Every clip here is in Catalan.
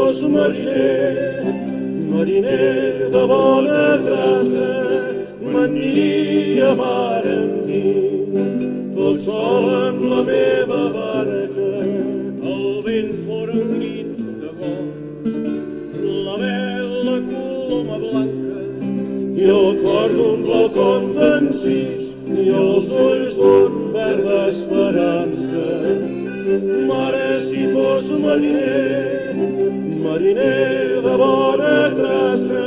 fos mariner, mariner de bona traça, m'aniria mar endins, tot sol en la meva barca. El vent fora un nit d'agost, la vela coloma blanca, i el cor d'un blau condensís, i els ulls d'un verd d'esperança. Mare, si fos mariner, mariner de bona traça,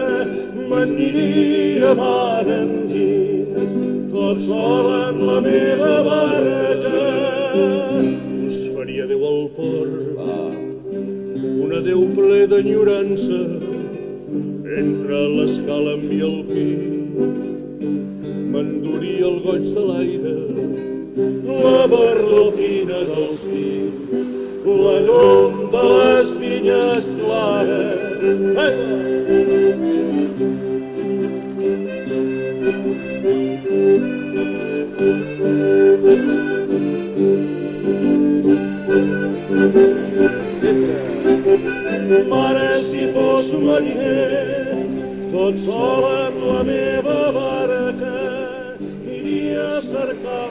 m'aniria mar endins, tot sol en la meva barca. Us faria Déu al port, un adéu ple d'enyorança, entre l'escàlem i el pi. M'enduria el goig de l'aire, la verdor fina dels pins, la llum de les vinyes clares. Mare, si fos mariner, tot sol en la meva barca, iria a cercar